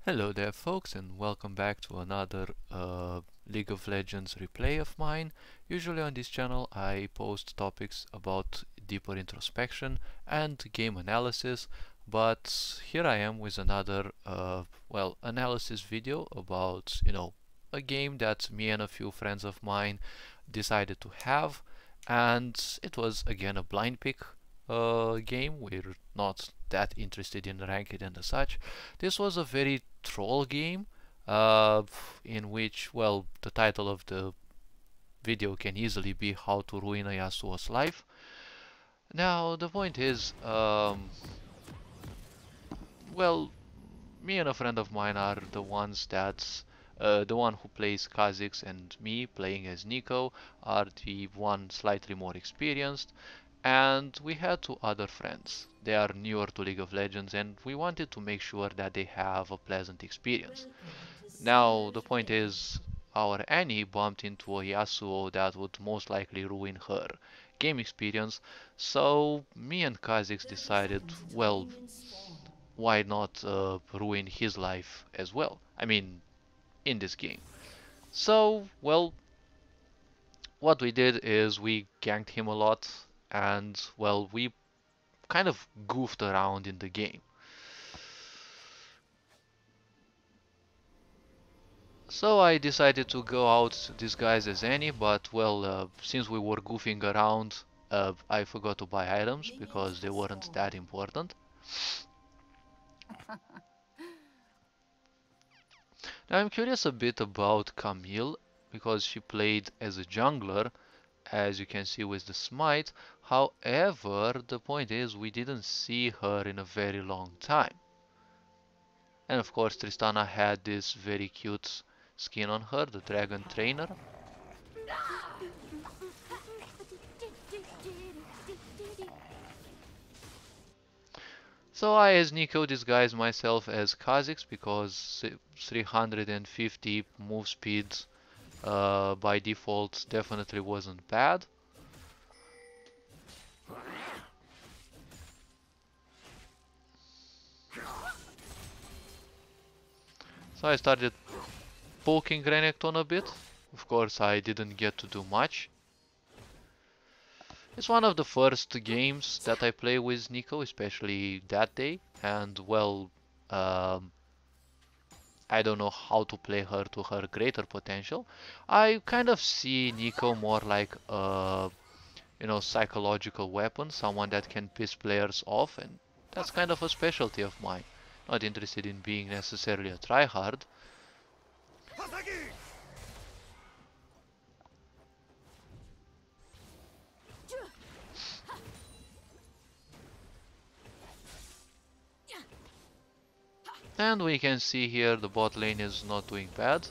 Hello there folks, and welcome back to another League of Legends replay of mine. Usually on this channel I post topics about deeper introspection and game analysis, but here I am with another analysis video about a game that me and a few friends of mine decided to have, and it was again a blind pick game. We're not that interested in ranked and such. This was a very troll game uh, in which, well, the title of the video can easily be how to ruin a Yasuo's life. Now the point is, well, me and a friend of mine are the ones that the one who plays Kha'Zix and me playing as Neeko are the one slightly more experienced, and we had two other friends. They are newer to League of Legends and we wanted to make sure that they have a pleasant experience. Now the point is, our Annie bumped into a Yasuo that would most likely ruin her game experience, so me and Kha'Zix decided, well, why not ruin his life as well? I mean, in this game. So, well, what we did is we ganked him a lot, and, well, we kind of goofed around in the game. So I decided to go out disguised as Annie, but, well, since we were goofing around, I forgot to buy items because they weren't that important. Now I'm curious a bit about Camille because she played as a jungler, as you can see with the smite. However, the point is we didn't see her in a very long time. And of course Tristana had this very cute skin on her, the dragon trainer. So I, as Neeko, disguised myself as Kha'Zix because 350 move speed by default definitely wasn't bad. So I started poking Renekton a bit. Of course I didn't get to do much. It's one of the first games that I play with Neeko, especially that day, and, well, um, I don't know how to play her to her greater potential. I kind of see Neeko more like a, psychological weapon, someone that can piss players off, and that's kind of a specialty of mine. Not interested in being necessarily a tryhard. And we can see here the bot lane is not doing bad.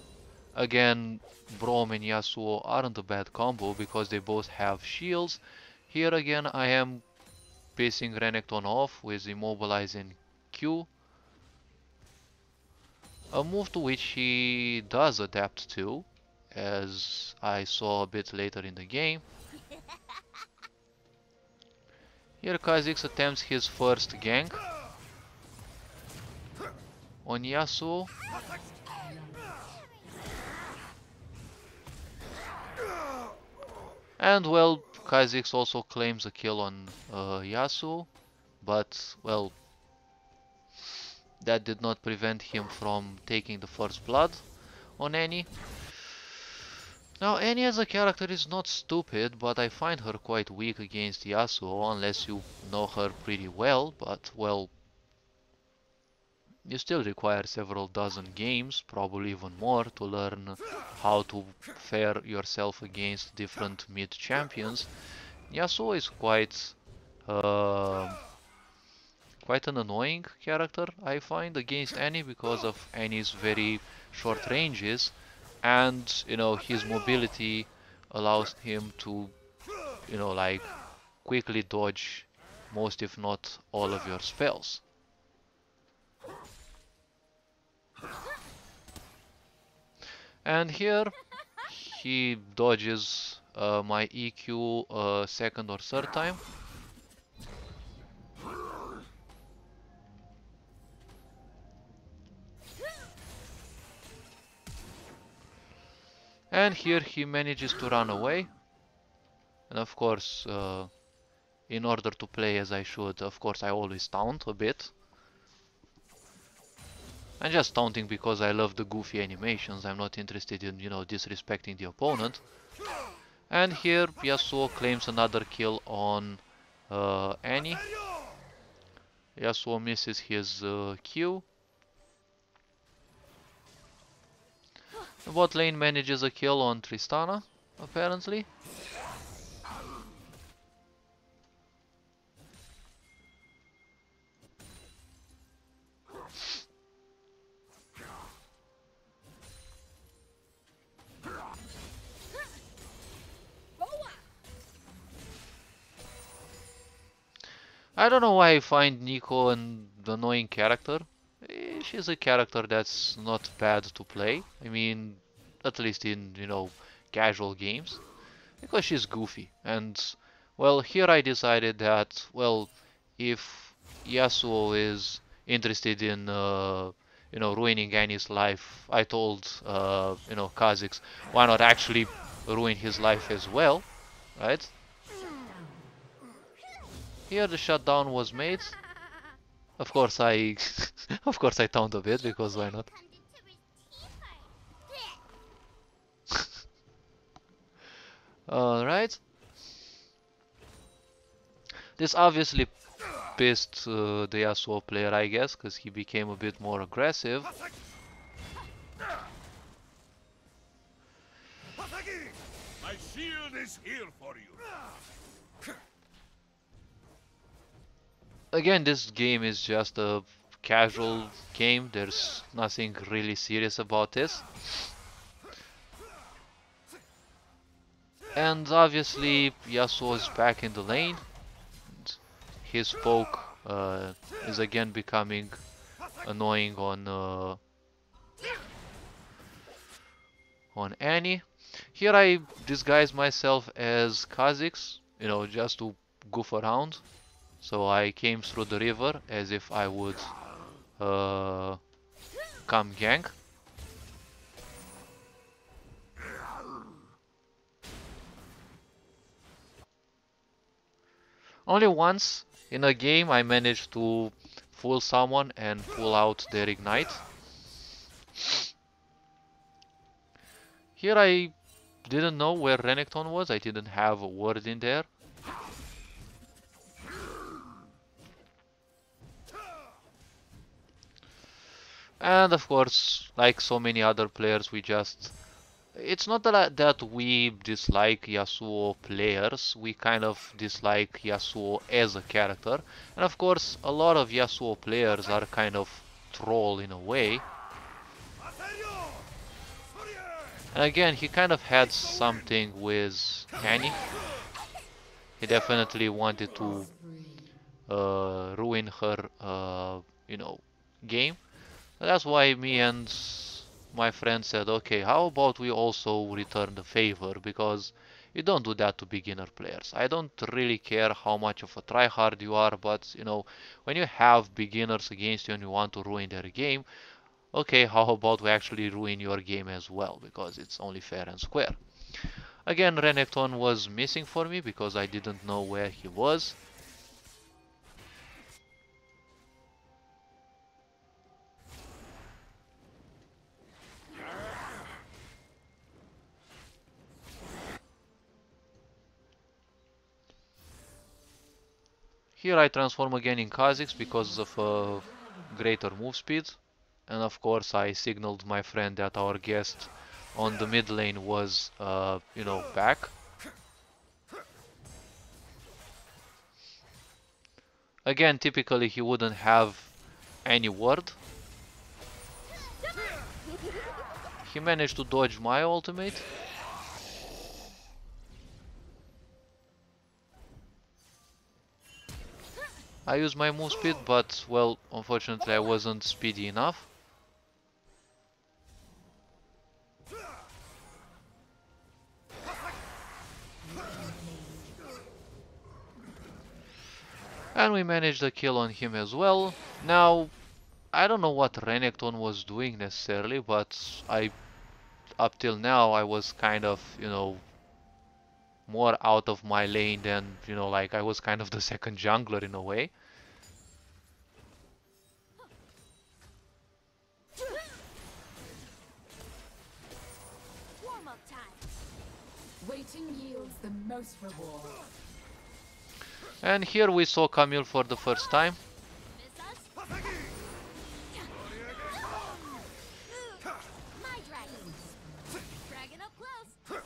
Again, Braum and Yasuo aren't a bad combo because they both have shields. Here again I am pissing Renekton off with immobilizing Q. A move to which he does adapt to, as I saw a bit later in the game. Here Kha'Zix attempts his first gank on Yasuo. And, well, Kha'Zix also claims a kill on Yasuo, but, well, that did not prevent him from taking the first blood on Annie. Now, Annie as a character is not stupid, but I find her quite weak against Yasuo unless you know her pretty well, but, well, you still require several dozen games, probably even more, to learn how to fare yourself against different mid champions. Yasuo is quite an annoying character, I find, against Annie because of Annie's very short ranges, and his mobility allows him to like quickly dodge most if not all of your spells. And here he dodges my EQ second or third time. And here he manages to run away. And of course, in order to play as I should, of course I always taunt a bit. I'm just taunting because I love the goofy animations. I'm not interested in, disrespecting the opponent. And here Yasuo claims another kill on Annie. Yasuo misses his Q. The bot lane manages a kill on Tristana, apparently. I don't know why I find Neeko an annoying character. She's a character that's not bad to play. I mean, at least in, casual games. Because she's goofy. And, well, here I decided that, well, if Yasuo is interested in, ruining Annie's life, I told, Kha'Zix, why not actually ruin his life as well, right? Here the shutdown was made. Of course I of course I taunt a bit because why not? Alright. This obviously pissed the Yasuo player, I guess, because he became a bit more aggressive. My shield is here for you. Again, this game is just a casual game. There's nothing really serious about this. And obviously Yasuo is back in the lane. His poke is again becoming annoying on Annie. Here I disguise myself as Kha'Zix, just to goof around. So I came through the river as if I would come gank. Only once in a game I managed to fool someone and pull out their ignite. Here I didn't know where Renekton was, I didn't have a word in there. And of course, like so many other players, we just... It's not that we dislike Yasuo players, we kind of dislike Yasuo as a character. And of course, a lot of Yasuo players are kind of troll in a way. And again, he kind of had something with Annie. He definitely wanted to ruin her, game. That's why me and my friend said, okay, how about we also return the favor, because you don't do that to beginner players. I don't really care how much of a tryhard you are, but when you have beginners against you and you want to ruin their game, okay, how about we actually ruin your game as well, because it's only fair and square. Again, Renekton was missing for me because I didn't know where he was. Here I transform again in Kha'Zix because of greater move speed. And of course I signaled my friend that our guest on the mid lane was, back. Again, typically he wouldn't have any ward. He managed to dodge my ultimate. I used my move speed, but, well, unfortunately I wasn't speedy enough. And we managed a kill on him as well. Now, I don't know what Renekton was doing necessarily, but I up till now I was kind of, more out of my lane than, like I was kind of the second jungler in a way. Warm-up time. Waiting yields the most reward. And here we saw Camille for the first time. Miss us? My dragon. Dragon up close.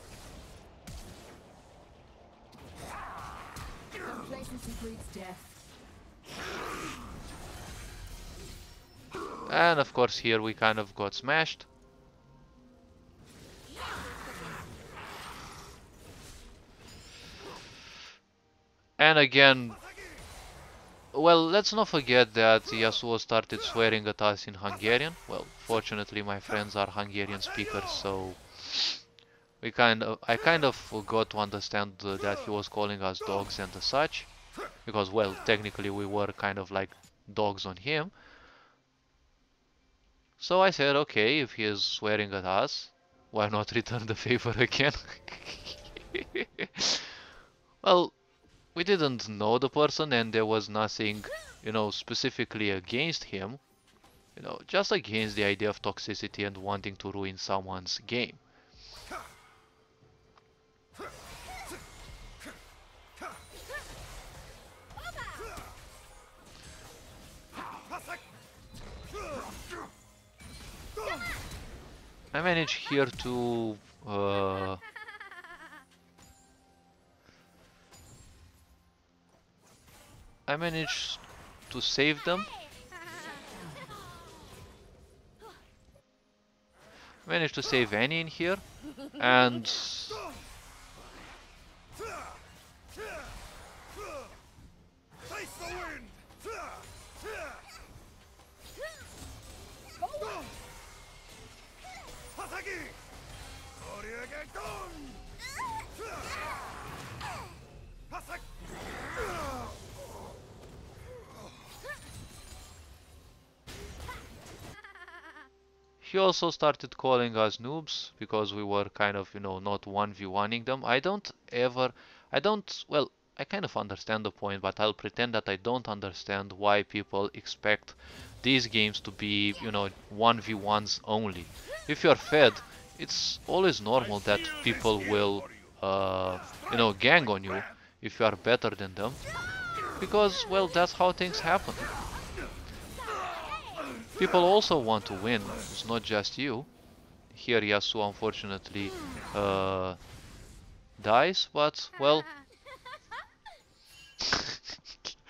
Complacency breeds death. And of course here we kind of got smashed. And again, well, let's not forget that Yasuo started swearing at us in Hungarian. Well, fortunately my friends are Hungarian speakers, so I kind of got to understand that he was calling us dogs and such, because well, technically we were kind of like dogs on him. So I said, okay, if he is swearing at us, why not return the favor again? Well, we didn't know the person and there was nothing, specifically against him. Just against the idea of toxicity and wanting to ruin someone's game. I managed here to I managed to save them. Managed to save Annie in here, and he also started calling us noobs because we were kind of, not 1v1ing them. Well, I kind of understand the point, but I'll pretend that I don't understand why people expect these games to be, 1v1s only. If you're fed, it's always normal that people will, gang on you if you are better than them. Because, well, that's how things happen. People also want to win, it's not just you. Here Yasuo unfortunately dies, but well,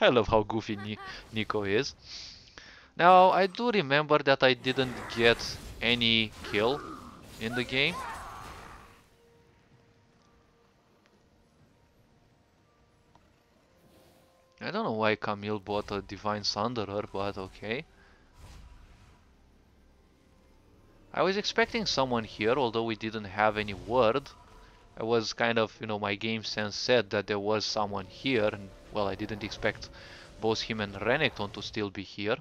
I love how goofy Neeko is. Now I do remember that I didn't get any kill in the game. I don't know why Camille bought a Divine Sunderer, but okay. I was expecting someone here, although we didn't have any word. I was kind of, my game sense said that there was someone here, and well, I didn't expect both him and Renekton to still be here.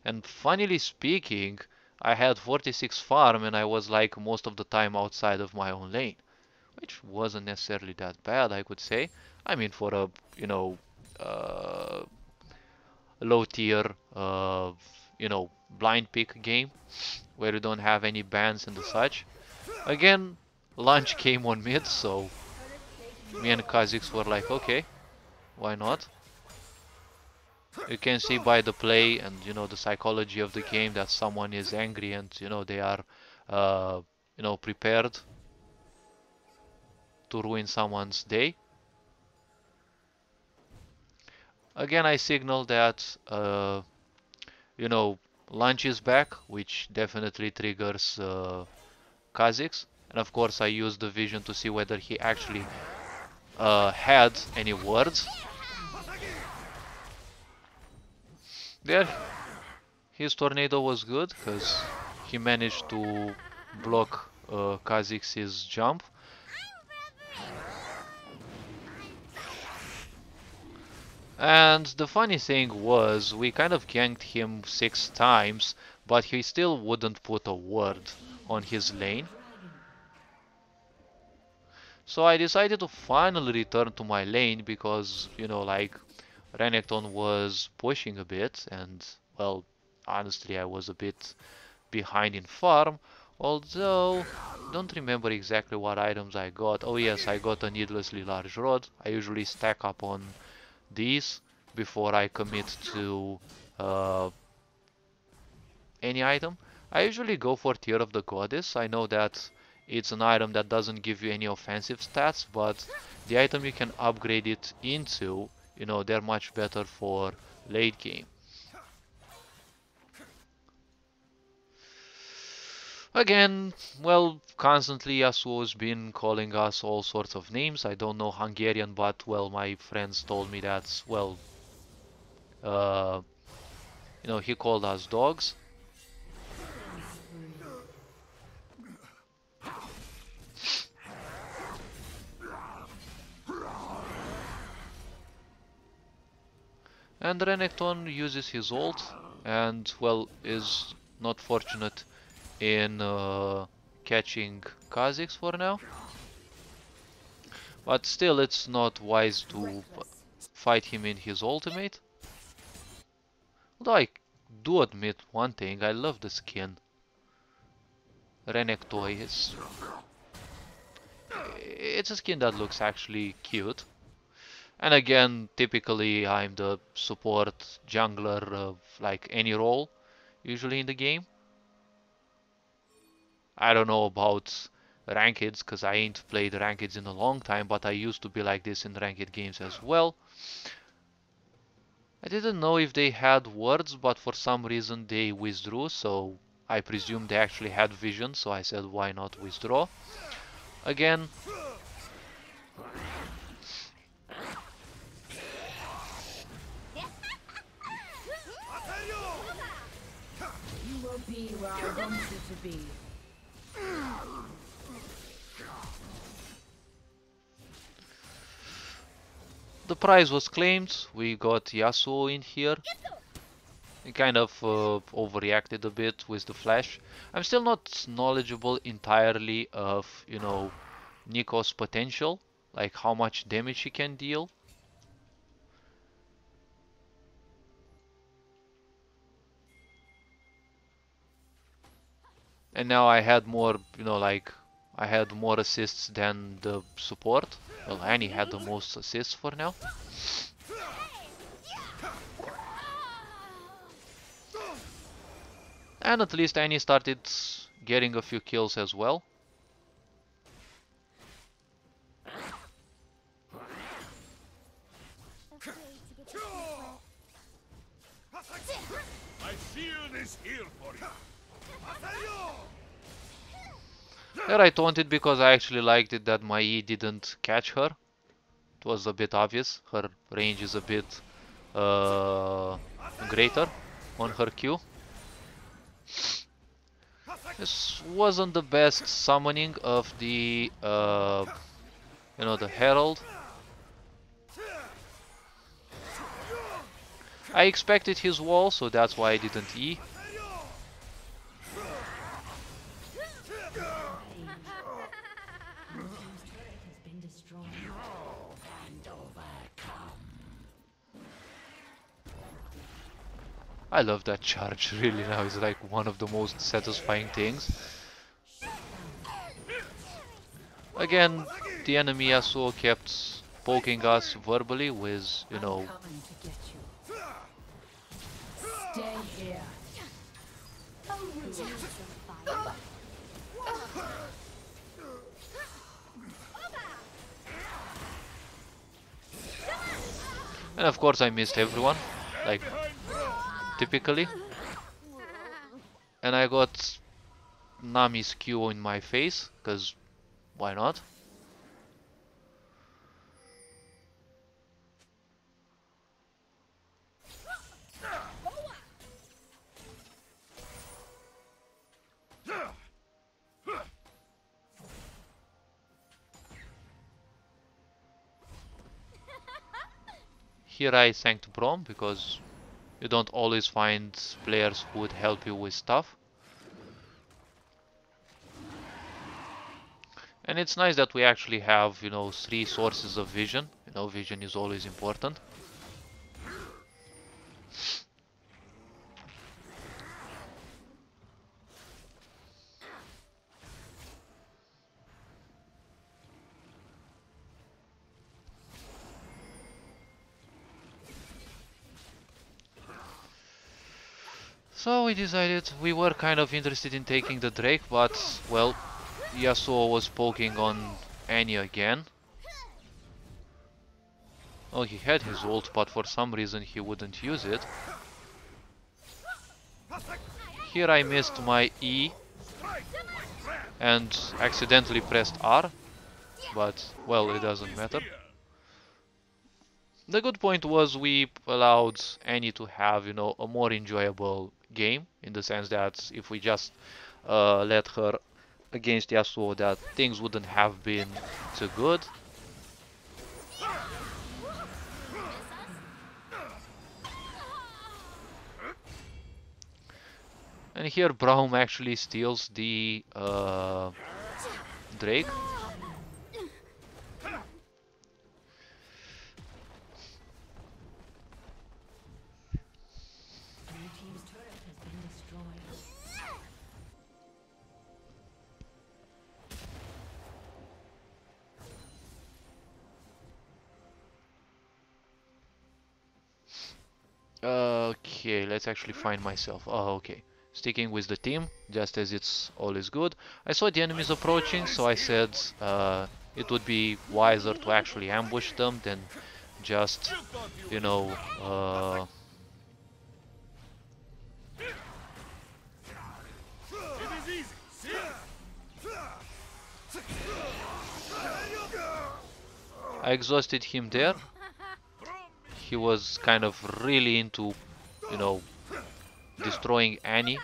And funnily speaking, I had 46 farm and I was like most of the time outside of my own lane, which wasn't necessarily that bad, I could say. I mean, for a, low tier, blind pick game where you don't have any bans and such. Again, lunch came on mid, so me and Kha'Zix were like, okay, why not? You can see by the play and the psychology of the game that someone is angry and they are prepared to ruin someone's day. Again, I signal that lunch is back, which definitely triggers Kha'Zix. And of course I used the vision to see whether he actually had any words. There, his tornado was good because he managed to block Kha'Zix's jump. And the funny thing was, we kind of ganked him 6 times, but he still wouldn't put a word on his lane. So I decided to finally return to my lane because, you know, like Renekton was pushing a bit and, well, honestly I was a bit behind in farm. Although, don't remember exactly what items I got. Oh yes, I got a needlessly large rod. I usually stack up on these before I commit to uh, any item. I usually go for Tear of the Goddess. I know that it's an item that doesn't give you any offensive stats, but the item you can upgrade it into, you know, they're much better for late game. Again, well, constantly Yasuo's been calling us all sorts of names. I don't know Hungarian, but, well, my friends told me that, well, uh, you know, he called us dogs. And Renekton uses his ult and, well, is not fortunate in catching Kha'Zix for now. But still, it's not wise to fight him in his ultimate. Although I do admit one thing, I love the skin. Renekton is... It's a skin that looks actually cute. And again, typically I'm the support jungler of like any role, usually in the game. I don't know about rankeds, because I ain't played rankeds in a long time, but I used to be like this in ranked games as well. I didn't know if they had words, but for some reason they withdrew, so I presume they actually had vision, so I said why not withdraw. Again, You will be where I want you to be. the prize was claimed, we got Yasuo in here. He kind of overreacted a bit with the flash. I'm still not knowledgeable entirely of, you know, Neeko's potential, like how much damage he can deal. And now I had more, you know, like I had more assists than the support. Well, Annie had the most assists for now. And at least Annie started getting a few kills as well. My shield is here for you. There I taunted because I actually liked it that my E didn't catch her. It was a bit obvious. Her range is a bit greater on her Q. This wasn't the best summoning of the, you know, the Herald. I expected his wall, so that's why I didn't E. I love that charge, really now, it's like one of the most satisfying things. Again, the enemy Yasuo kept poking us verbally with, you know... Stay here. And of course I missed everyone, like typically. And I got Nami's Q in my face, because why not? Here I thanked Braum because you don't always find players who would help you with stuff. And it's nice that we actually have, you know, 3 sources of vision. You know, vision is always important. So we decided we were kind of interested in taking the Drake, but, well, Yasuo was poking on Annie again. Oh, he had his ult, but for some reason he wouldn't use it. Here I missed my E and accidentally pressed R, but, well, it doesn't matter. The good point was we allowed Annie to have, you know, a more enjoyable game, in the sense that if we just let her against Yasuo, that things wouldn't have been too good. And here Braum actually steals the Drake. Okay, let's actually find myself. Oh, okay. Sticking with the team, just as it's always good. I saw the enemies approaching, so I said it would be wiser to actually ambush them than just, you know, I exhausted him there. He was kind of really into, you know, destroying Annie.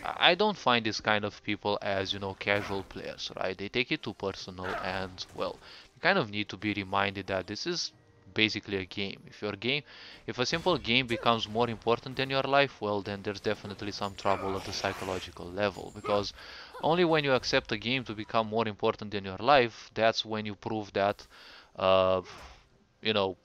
I don't find this kind of people as, you know, casual players, right? They take it too personal, and, well, you kind of need to be reminded that this is basically a game. If a simple game becomes more important than your life, well, then there's definitely some trouble at the psychological level, because only when you accept a game to become more important than your life, that's when you prove that, uh, you know,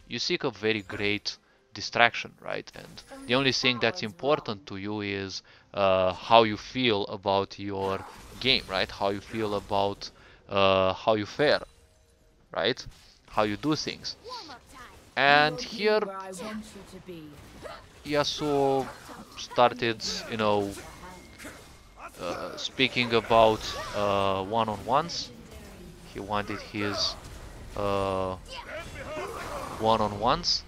you seek a very great distraction, right? And the only thing that's important to you is how you feel about your game, right? How you feel about how you fare, right? How you do things. And here, Yasuo started, you know, speaking about one-on-ones. He wanted his uh, one-on-ones.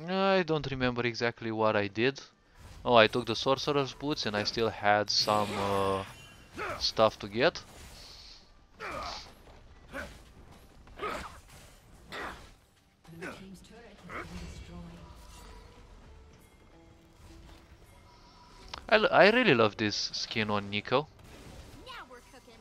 I don't remember exactly what I did. Oh, I took the sorcerer's boots and I still had some stuff to get. I really love this skin on Neeko. Now we're cooking.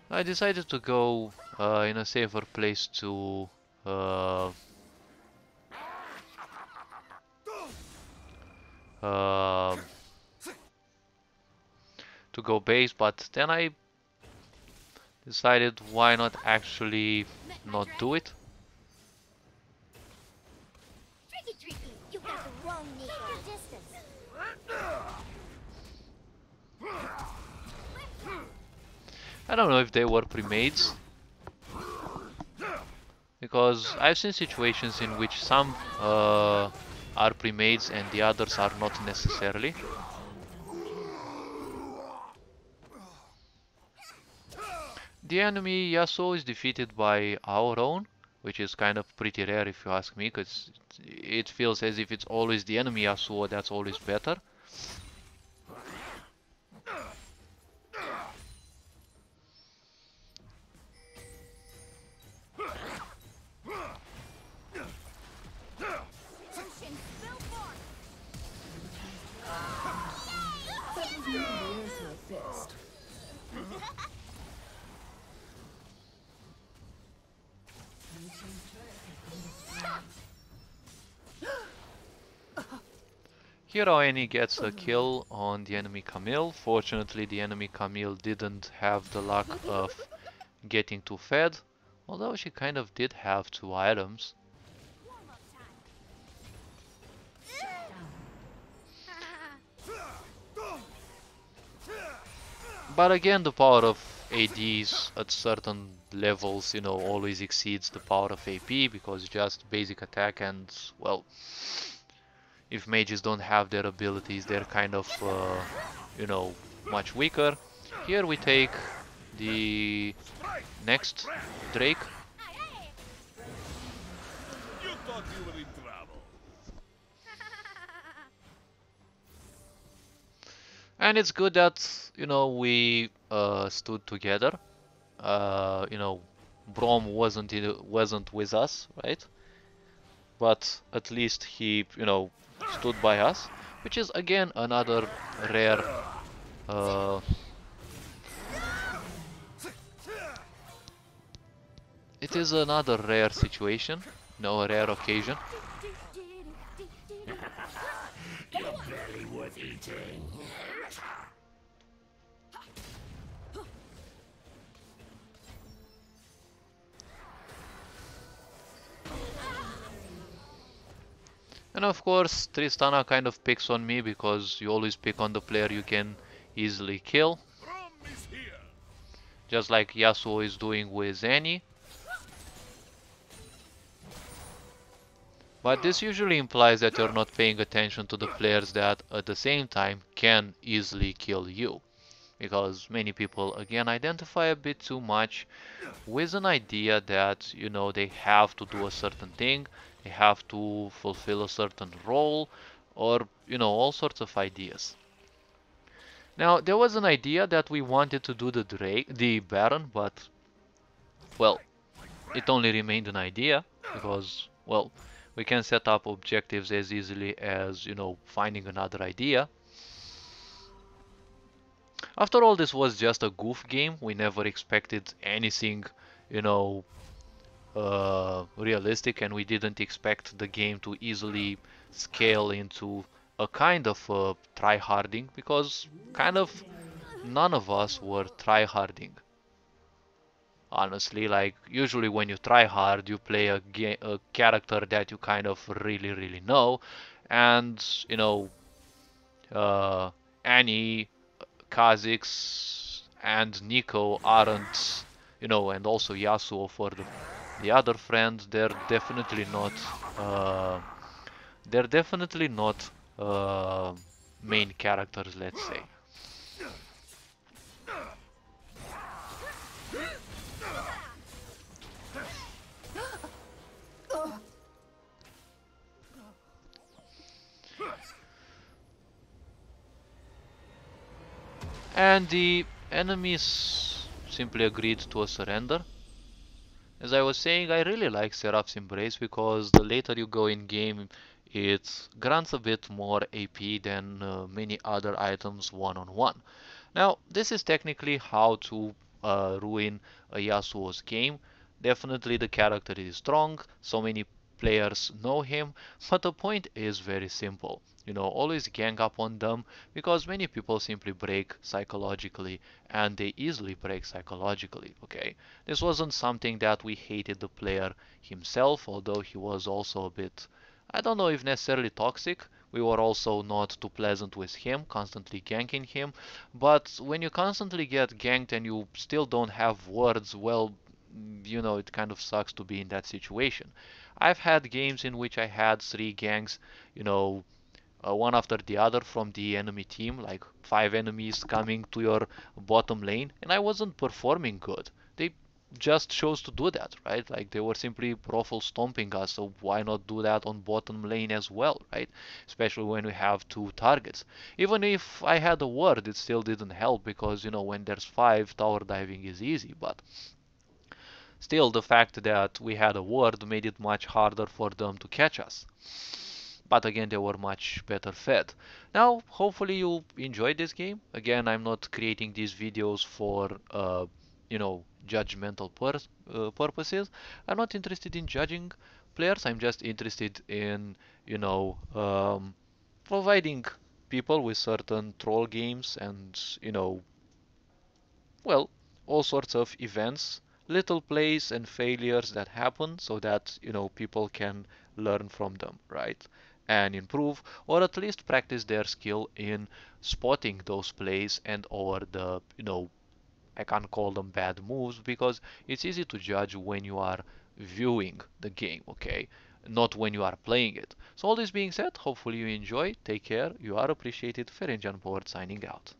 I decided to go in a safer place uh, uh, to go base, but then I decided why not actually not do it. Tricky, tricky. You got the wrong Neeko. Distance. I don't know if they were pre-mades, because I've seen situations in which some are pre-mades and the others are not necessarily. The enemy Yasuo is defeated by our own, which is kind of pretty rare if you ask me, because it feels as if it's always the enemy Yasuo that's always better. Here Oeni gets a kill on the enemy Camille. Fortunately, the enemy Camille didn't have the luck of getting too fed, although she kind of did have 2 items. But again, the power of ADs at certain levels, you know, always exceeds the power of AP, because just basic attack and, well, if mages don't have their abilities, they're kind of, you know, much weaker. Here we take the next Drake. You thought you were in trouble. And it's good that, you know, we stood together. You know, Braum wasn't with us, right? But at least he, you know, stood by us, which is again another rare it is another rare situation, no, a rare occasion. You're barely worth eating. And of course, Tristana kind of picks on me because you always pick on the player you can easily kill. Braum is here. Just like Yasuo is doing with Annie. But this usually implies that you're not paying attention to the players that at the same time can easily kill you. Because many people again identify a bit too much with an idea that, you know, they have to do a certain thing, they have to fulfill a certain role, or, you know, all sorts of ideas. Now, there was an idea that we wanted to do the Baron, but, well, it only remained an idea, because, well, we can set up objectives as easily as, you know, finding another idea. After all, this was just a goof game. We never expected anything, you know, realistic, and we didn't expect the game to easily scale into a kind of tryharding, because kind of none of us were tryharding. Honestly, like usually when you try hard, you play a character that you kind of really know, and you know, Annie, Kha'Zix, and Neeko aren't, you know, and also Yasuo for the other friend. Uh, they're definitely not main characters, let's say. And the enemies simply agreed to a surrender. As I was saying, I really like Seraph's Embrace because the later you go in game, it grants a bit more AP than many other items one-on-one. Now, this is technically how to ruin a Yasuo's game. Definitely the character is strong, so many players know him, but the point is very simple. You know, always gang up on them because many people simply break psychologically, and they easily break psychologically, okay? This wasn't something that we hated the player himself, although he was also a bit, I don't know if necessarily toxic. We were also not too pleasant with him, constantly ganking him. But when you constantly get ganked and you still don't have words, well, you know, it kind of sucks to be in that situation. I've had games in which I had 3 ganks, you know, one after the other from the enemy team, like 5 enemies coming to your bottom lane, and I wasn't performing good. They just chose to do that, right? Like they were simply ruffle stomping us, so why not do that on bottom lane as well, right? Especially when we have two targets. Even if I had a ward, it still didn't help because, when there's five, tower diving is easy, but still the fact that we had a ward made it much harder for them to catch us. But again, they were much better fed. Now, hopefully you enjoyed this game. Again, I'm not creating these videos for, judgmental purposes. I'm not interested in judging players. I'm just interested in, you know, um, providing people with certain troll games and, well, all sorts of events, little plays and failures that happen so that, people can learn from them, right? And improve, or at least practice their skill in spotting those plays and or the, I can't call them bad moves because it's easy to judge when you are viewing the game, okay? Not when you are playing it. So all this being said, hopefully you enjoy. Take care. You are appreciated. Ferenjan Board signing out.